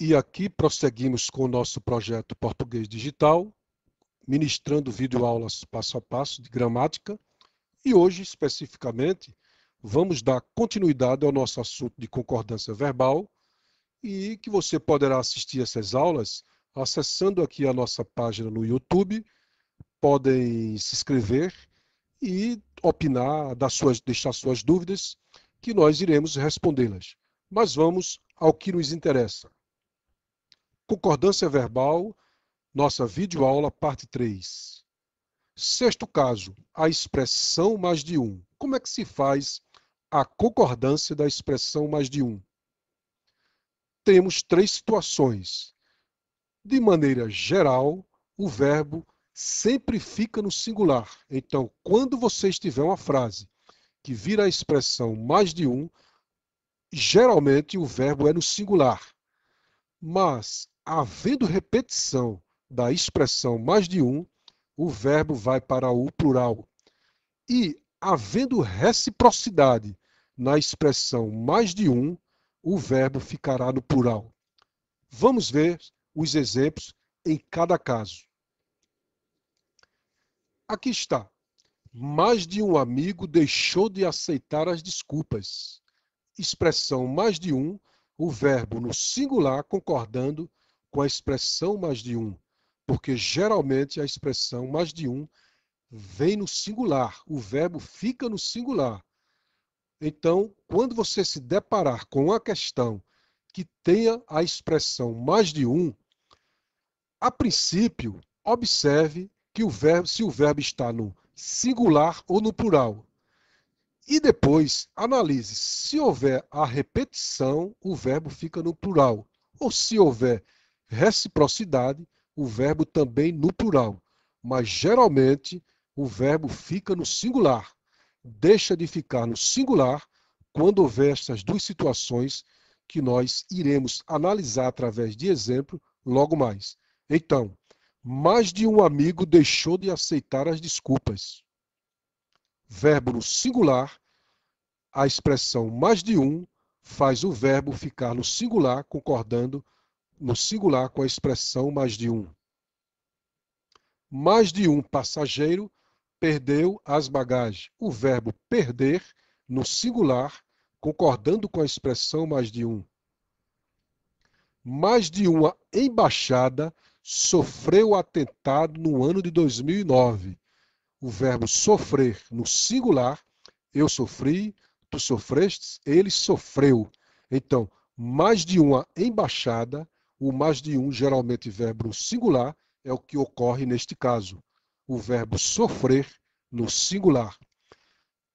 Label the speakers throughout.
Speaker 1: E aqui prosseguimos com o nosso projeto Português Digital, ministrando videoaulas passo a passo de gramática. E hoje, especificamente, vamos dar continuidade ao nosso assunto de concordância verbal e que você poderá assistir essas aulas acessando aqui a nossa página no YouTube. Podem se inscrever e opinar, deixar suas dúvidas, que nós iremos respondê-las. Mas vamos ao que nos interessa. Concordância verbal, nossa videoaula, parte 3. Sexto caso, a expressão mais de um. Como é que se faz a concordância da expressão mais de um? Temos três situações. De maneira geral, o verbo sempre fica no singular. Então, quando você tiver uma frase que vira a expressão mais de um, geralmente o verbo é no singular. Mas, havendo repetição da expressão mais de um, o verbo vai para o plural. E, havendo reciprocidade na expressão mais de um, o verbo ficará no plural. Vamos ver os exemplos em cada caso. Aqui está. Mais de um amigo deixou de aceitar as desculpas. Expressão mais de um, o verbo no singular concordando com a expressão mais de um, porque geralmente a expressão mais de um vem no singular, o verbo fica no singular. Então, quando você se deparar com uma questão que tenha a expressão mais de um, a princípio, observe que se o verbo está no singular ou no plural. E depois, analise, se houver a repetição, o verbo fica no plural. Ou se houver reciprocidade, o verbo também no plural. Mas, geralmente, o verbo fica no singular. Deixa de ficar no singular quando houver essas duas situações que nós iremos analisar através de exemplo logo mais. Então, mais de um amigo deixou de aceitar as desculpas. Verbo no singular, a expressão mais de um faz o verbo ficar no singular, concordando no singular com a expressão mais de um. Mais de um passageiro perdeu as bagagens. O verbo perder no singular, concordando com a expressão mais de um. Mais de uma embaixada sofreu atentado no ano de 2009. O verbo sofrer no singular, eu sofri, tu sofrestes, ele sofreu. Então, mais de uma embaixada, o mais de um, geralmente verbo no singular, é o que ocorre neste caso. O verbo sofrer no singular.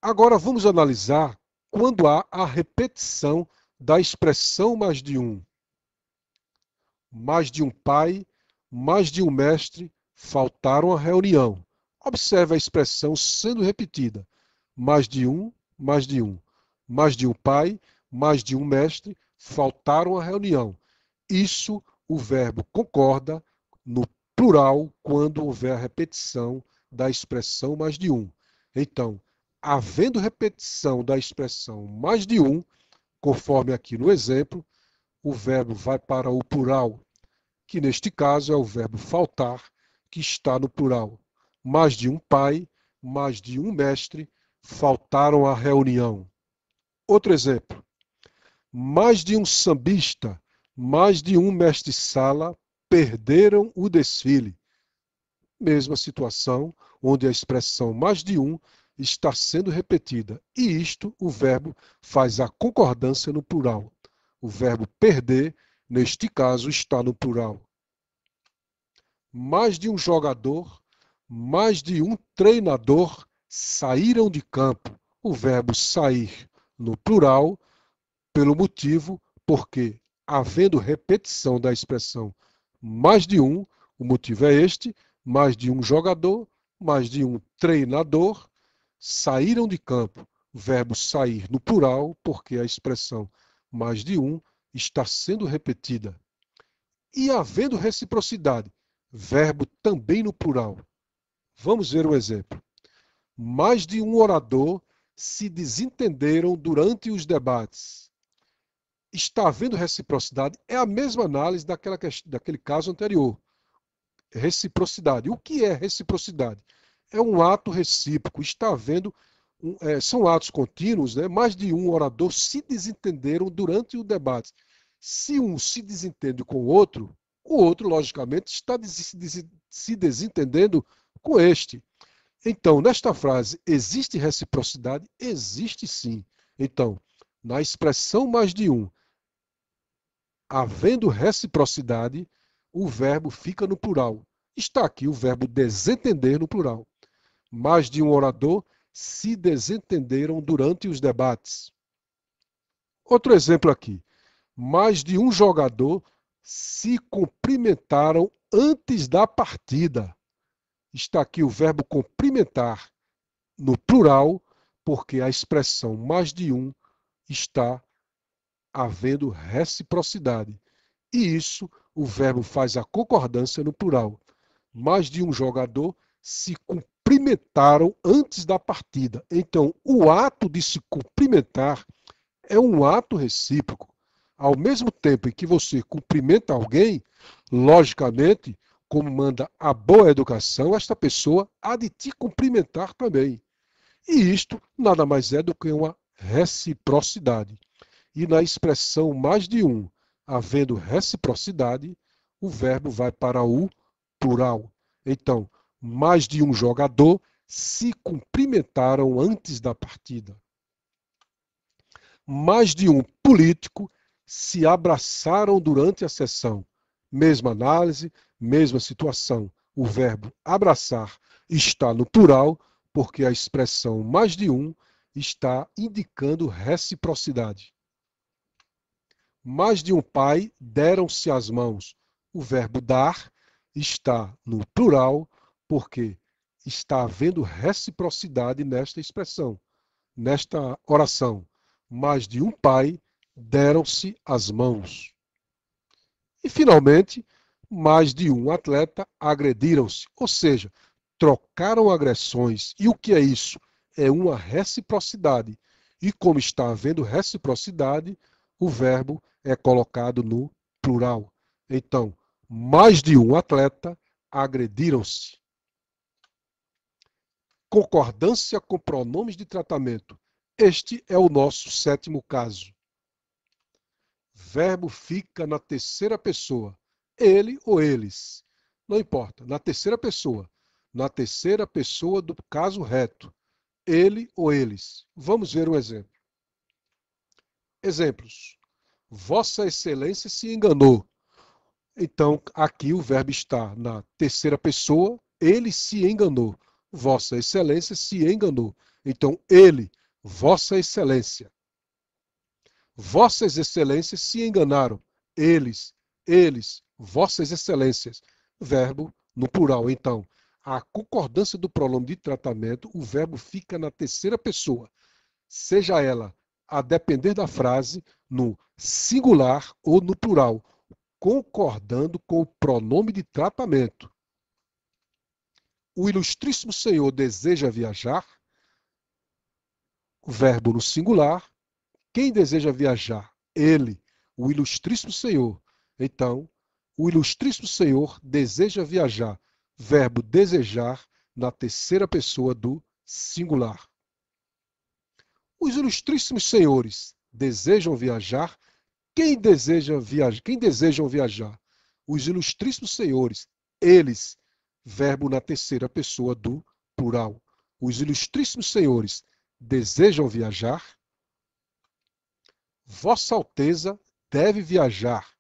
Speaker 1: Agora vamos analisar quando há a repetição da expressão mais de um. Mais de um pai, mais de um mestre faltaram à reunião. Observe a expressão sendo repetida. Mais de um, mais de um. Mais de um pai, mais de um mestre faltaram à reunião. Isso o verbo concorda no plural quando houver a repetição da expressão mais de um. Então, havendo repetição da expressão mais de um, conforme aqui no exemplo, o verbo vai para o plural, que neste caso é o verbo faltar, que está no plural. Mais de um pai, mais de um mestre faltaram à reunião. Outro exemplo. Mais de um sambista, mais de um mestre-sala perderam o desfile. Mesma situação, onde a expressão mais de um está sendo repetida. E isto, o verbo faz a concordância no plural. O verbo perder, neste caso, está no plural. Mais de um jogador, mais de um treinador saíram de campo. O verbo sair no plural, pelo motivo porque, havendo repetição da expressão mais de um, o motivo é este, mais de um jogador, mais de um treinador saíram de campo. O verbo sair no plural, porque a expressão mais de um está sendo repetida. E havendo reciprocidade, verbo também no plural. Vamos ver um exemplo. Mais de um orador se desentenderam durante os debates. está havendo reciprocidade é a mesma análise daquele caso anterior. Reciprocidade. O que é reciprocidade? É um ato recíproco. Está havendo são atos contínuos, né? Mais de um orador se desentenderam durante o debate. Se um se desentende com o outro, logicamente, está se desentendendo com este. Então, nesta frase, existe reciprocidade? Existe sim. Então, na expressão mais de um, havendo reciprocidade, o verbo fica no plural. Está aqui o verbo desentender no plural. Mais de um orador se desentenderam durante os debates. Outro exemplo aqui. Mais de um jogador se cumprimentaram antes da partida. Está aqui o verbo cumprimentar no plural, porque a expressão mais de um está havendo reciprocidade. E isso, o verbo faz a concordância no plural. Mais de um jogador se cumprimentaram antes da partida. Então, o ato de se cumprimentar é um ato recíproco. Ao mesmo tempo em que você cumprimenta alguém, logicamente, como manda a boa educação, esta pessoa há de te cumprimentar também. E isto nada mais é do que uma reciprocidade. E na expressão mais de um, havendo reciprocidade, o verbo vai para o plural. Então, mais de um jogador se cumprimentaram antes da partida. Mais de um político se abraçaram durante a sessão. Mesma análise, mesma situação. O verbo abraçar está no plural, porque a expressão mais de um está indicando reciprocidade. Mais de um pai deram-se as mãos. O verbo dar está no plural, porque está havendo reciprocidade nesta expressão, nesta oração. Mais de um pai deram-se as mãos. E, finalmente, mais de um atleta agrediram-se, ou seja, trocaram agressões. E o que é isso? É uma reciprocidade. E como está havendo reciprocidade, o verbo é colocado no plural. Então, mais de um atleta agrediram-se. Concordância com pronomes de tratamento. Este é o nosso sétimo caso. Verbo fica na terceira pessoa. Ele ou eles. Não importa. Na terceira pessoa. Na terceira pessoa do caso reto. Ele ou eles. Vamos ver um exemplo. Exemplos. Vossa Excelência se enganou. Então, aqui o verbo está na terceira pessoa. Ele se enganou. Vossa Excelência se enganou. Então, ele, Vossa Excelência. Vossas Excelências se enganaram. Eles, Vossas Excelências. Verbo no plural. Então, a concordância do pronome de tratamento, o verbo fica na terceira pessoa, seja ela, a depender da frase, no singular ou no plural, concordando com o pronome de tratamento. O ilustríssimo senhor deseja viajar, o verbo no singular. Quem deseja viajar? Ele, o ilustríssimo senhor. Então, o ilustríssimo senhor deseja viajar. Verbo desejar na terceira pessoa do singular. Os ilustríssimos senhores desejam viajar. Quem desejam viajar? Os ilustríssimos senhores. Eles, verbo na terceira pessoa do plural. Os ilustríssimos senhores desejam viajar. Vossa Alteza deve viajar.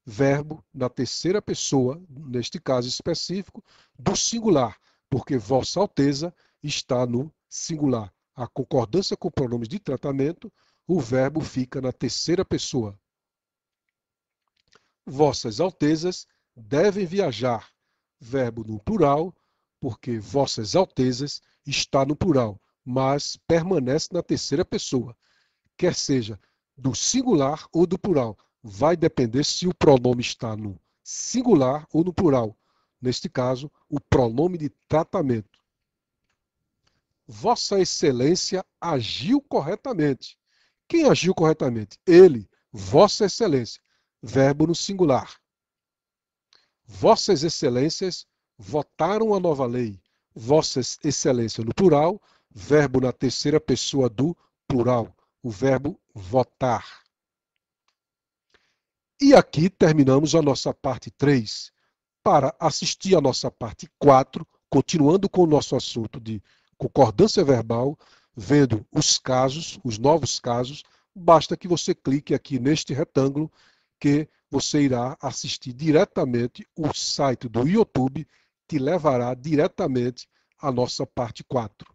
Speaker 1: Verbo na terceira pessoa, neste caso específico, do singular, porque Vossa Alteza está no singular. A concordância com pronomes de tratamento, o verbo fica na terceira pessoa. Vossas Altezas devem viajar. Verbo no plural, porque Vossas Altezas está no plural, mas permanece na terceira pessoa. Quer seja do singular ou do plural. Vai depender se o pronome está no singular ou no plural. Neste caso, o pronome de tratamento. Vossa Excelência agiu corretamente. Quem agiu corretamente? Ele, Vossa Excelência, verbo no singular. Vossas Excelências votaram a nova lei. Vossas Excelências no plural, verbo na terceira pessoa do plural, o verbo votar. E aqui terminamos a nossa parte 3. Para assistir a nossa parte 4, continuando com o nosso assunto de concordância verbal, vendo os casos, os novos casos, basta que você clique aqui neste retângulo que você irá assistir diretamente. O site do YouTube te levará diretamente à nossa parte 4.